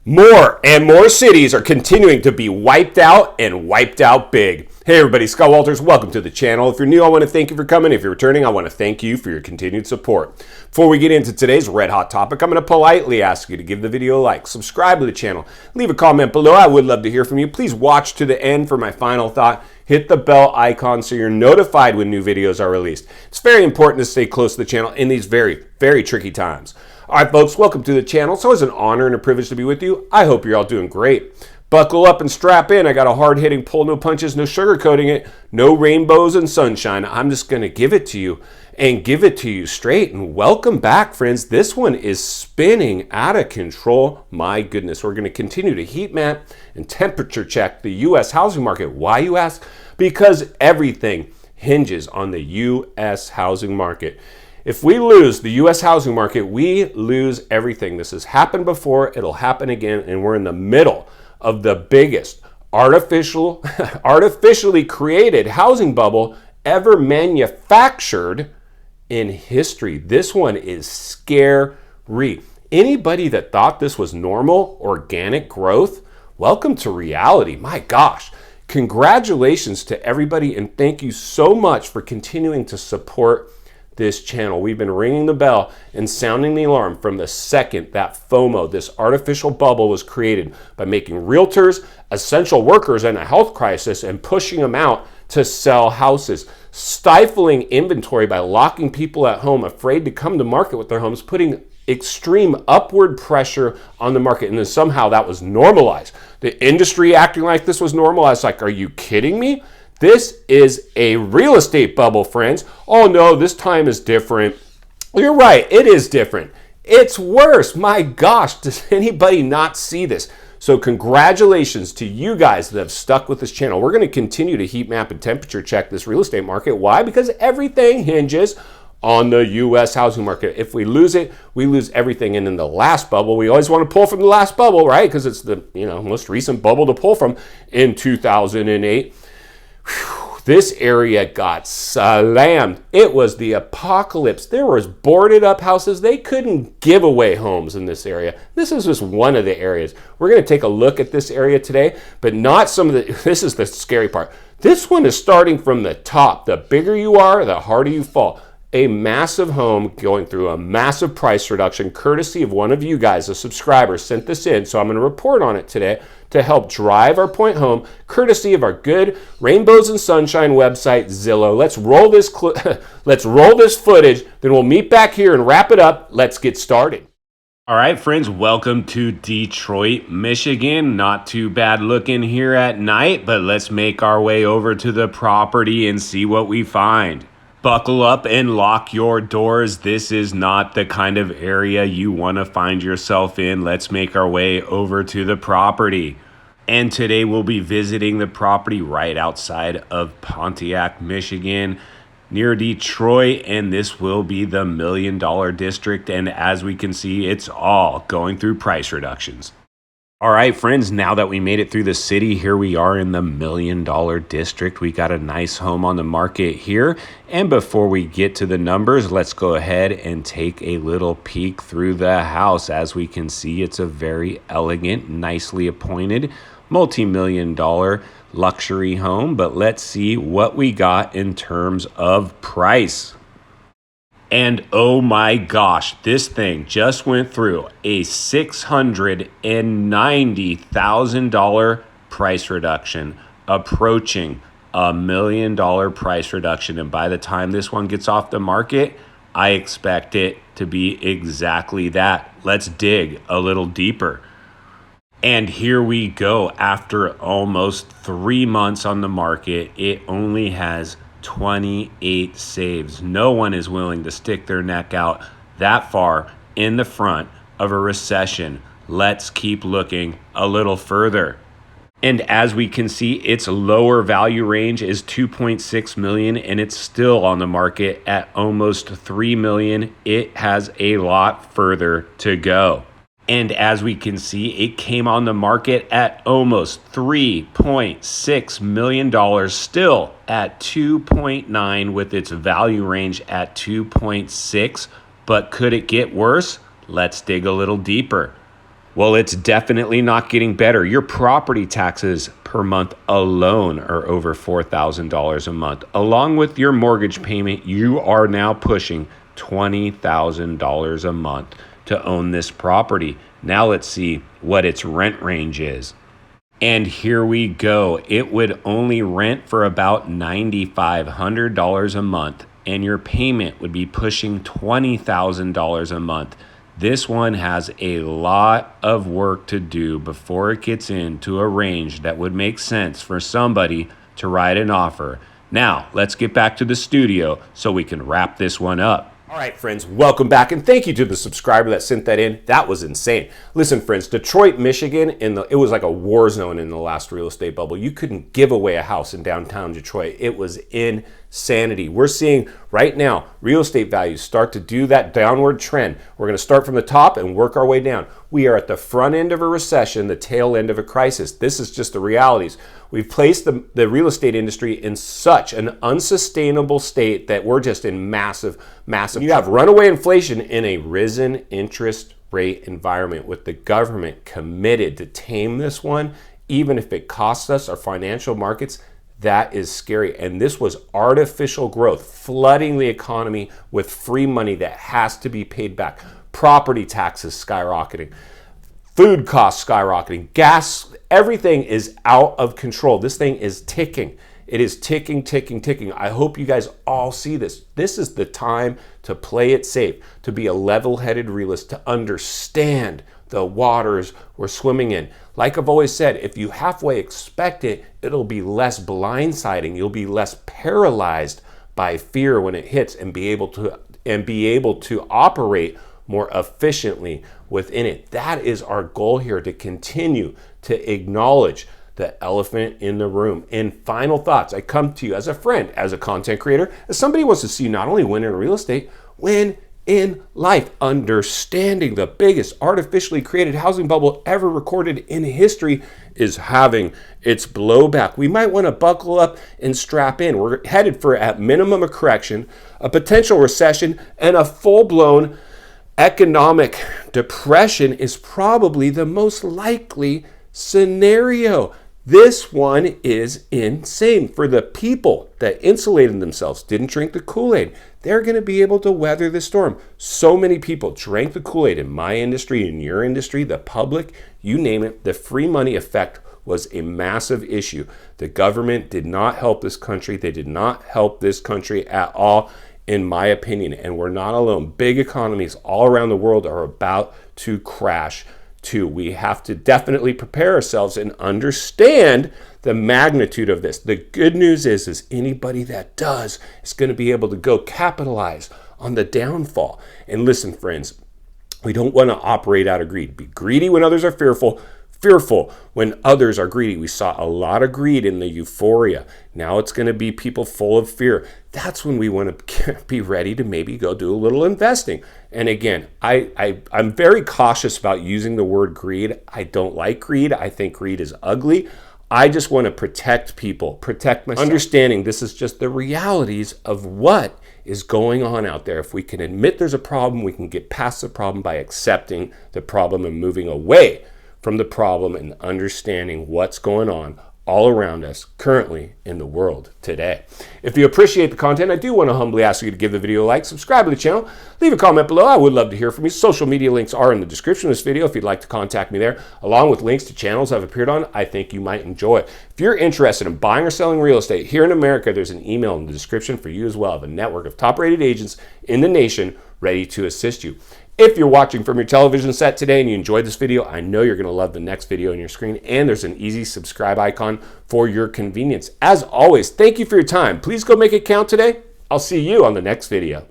More and more cities are continuing to be wiped out and wiped out big. Hey everybody, Scott Walters, welcome to the channel. If you're new, I want to thank you for coming. If you're returning, I want to thank you for your continued support. Before we get into today's red hot topic, I'm going to politely ask you to give the video a like, subscribe to the channel, leave a comment below. I would love to hear from you. Please watch to the end for my final thought. Hit the bell icon so you're notified when new videos are released. It's very important to stay close to the channel in these very, very tricky times. All right, folks, welcome to the channel. It's always an honor and a privilege to be with you. I hope you're all doing great. Buckle up and strap in. I got a hard-hitting pull, no punches, no sugarcoating it, no rainbows and sunshine. I'm just going to give it to you and give it to you straight. And welcome back, friends. This one is spinning out of control. My goodness, we're going to continue to heat map and temperature check the U.S. housing market. Why, you ask? Because everything hinges on the U.S. housing market. If we lose the U.S. housing market, we lose everything. This has happened before. It'll happen again. And we're in the middle of the biggest artificially created housing bubble ever manufactured in history. This one is scary. Anybody that thought this was normal, organic growth, welcome to reality. My gosh. Congratulations to everybody, and thank you so much for continuing to support this channel. We've been ringing the bell and sounding the alarm from the second that FOMO, this artificial bubble, was created by making realtors essential workers in a health crisis and pushing them out to sell houses, stifling inventory by locking people at home, afraid to come to market with their homes, putting extreme upward pressure on the market, and then somehow that was normalized. The industry acting like this was normalized. Like, are you kidding me? This is a real estate bubble, friends. Oh no, this time is different. You're right, it is different. It's worse. My gosh, does anybody not see this? So congratulations to you guys that have stuck with this channel. We're going to continue to heat map and temperature check this real estate market. Why? Because everything hinges on the U.S. housing market. If we lose it, we lose everything. And in the last bubble, we always want to pull from the last bubble, right? Because it's the most recent bubble to pull from in 2008. This area got slammed. It was the apocalypse. There was boarded up houses. They couldn't give away homes in this area. This is just one of the areas. We're going to take a look at this area today, but not some of the, this is the scary part. This one is starting from the top. The bigger you are, the harder you fall. A massive home going through a massive price reduction, courtesy of one of you guys, a subscriber, sent this in. So I'm going to report on it today to help drive our point home, courtesy of our good Rainbows and Sunshine website, Zillow. Let's roll this footage, then we'll meet back here and wrap it up. Let's get started. All right, friends, welcome to Detroit, Michigan. Not too bad looking here at night, but let's make our way over to the property and see what we find. Buckle up and lock your doors. This is not the kind of area you want to find yourself in. Let's make our way over to the property. And today we'll be visiting the property right outside of Pontiac, Michigan, near Detroit. And this will be the $1 Million District. And as we can see, it's all going through price reductions. All right, friends, now that we made it through the city, here we are in the $1 Million District. We got a nice home on the market here. And before we get to the numbers, let's go ahead and take a little peek through the house. As we can see, it's a very elegant, nicely appointed, multi-million-dollar luxury home. But let's see what we got in terms of price. And oh my gosh, this thing just went through a $690,000 price reduction, approaching $1 million price reduction. And by the time this one gets off the market, I expect it to be exactly that. Let's dig a little deeper. And here we go. After almost 3 months on the market, it only has 28 saves. No one is willing to stick their neck out that far in the front of a recession. Let's keep looking a little further. And as we can see, its lower value range is $2.6 million, and it's still on the market at almost $3 million. It has a lot further to go. And as we can see, it came on the market at almost $3.6 million, still at 2.9 with its value range at 2.6. But could it get worse? Let's dig a little deeper. Well, it's definitely not getting better. Your property taxes per month alone are over $4,000 a month. Along with your mortgage payment, you are now pushing $20,000 a month to own this property. Now let's see what its rent range is. And here we go. It would only rent for about $9,500 a month, and your payment would be pushing $20,000 a month. This one has a lot of work to do before it gets into a range that would make sense for somebody to write an offer. Now, let's get back to the studio so we can wrap this one up. All right, friends, welcome back, and thank you to the subscriber that sent that in. That was insane. Listen, friends, Detroit, Michigan, it was like a war zone in the last real estate bubble. You couldn't give away a house in downtown Detroit. It was insanity. We're seeing right now real estate values start to do that downward trend. We're going to start from the top and work our way down. We are at the front end of a recession, the tail end of a crisis. This is just the realities. We've placed the real estate industry in such an unsustainable state that we're just in massive. You have runaway inflation in a risen interest rate environment with the government committed to tame this one, even if it costs us our financial markets. That is scary. And this was artificial growth, flooding the economy with free money that has to be paid back. Property taxes skyrocketing, food costs skyrocketing, gas, everything is out of control. This thing is ticking. It is ticking, ticking, ticking. I hope you guys all see this. This is the time to play it safe, to be a level-headed realist, to understand the waters we're swimming in. Like I've always said, if you halfway expect it, it'll be less blindsiding. You'll be less paralyzed by fear when it hits, and be able to operate more efficiently within it. That is our goal here, to continue to acknowledge the elephant in the room. And final thoughts, I come to you as a friend, as a content creator, as somebody who wants to see you not only win in real estate, win in life. Understanding the biggest artificially created housing bubble ever recorded in history is having its blowback. We might want to buckle up and strap in. We're headed for, at minimum, a correction, a potential recession, and a full-blown economic depression is probably the most likely scenario. This one is insane. For the people that insulated themselves, didn't drink the Kool-Aid, they're going to be able to weather the storm. So many people drank the Kool-Aid in my industry, in your industry, the public, you name it. The free money effect was a massive issue. The government did not help this country. They did not help this country at all, in my opinion. And we're not alone. Big economies all around the world are about to crash too. We have to definitely prepare ourselves and understand the magnitude of this. The good news is anybody that does is going to be able to go capitalize on the downfall. And listen, friends, we don't want to operate out of greed. Be greedy when others are fearful when others are greedy. We saw a lot of greed in the euphoria. Now it's going to be people full of fear. That's when we want to be ready to maybe go do a little investing. And again, I'm very cautious about using the word greed. I don't like greed. I think greed is ugly. I just want to protect people, protect myself. Understanding this is just the realities of what is going on out there. If we can admit there's a problem, we can get past the problem by accepting the problem and moving away from the problem and understanding what's going on all around us currently in the world today. If you appreciate the content, I do want to humbly ask you to give the video a like, subscribe to the channel, leave a comment below. I would love to hear from you. Social media links are in the description of this video if you'd like to contact me there, along with links to channels I've appeared on I think you might enjoy. If you're interested in buying or selling real estate here in America, there's an email in the description for you as well. I have a network of top-rated agents in the nation ready to assist you. If you're watching from your television set today and you enjoyed this video, I know you're going to love the next video on your screen, and there's an easy subscribe icon for your convenience. As always, thank you for your time. Please go make it count today. I'll see you on the next video.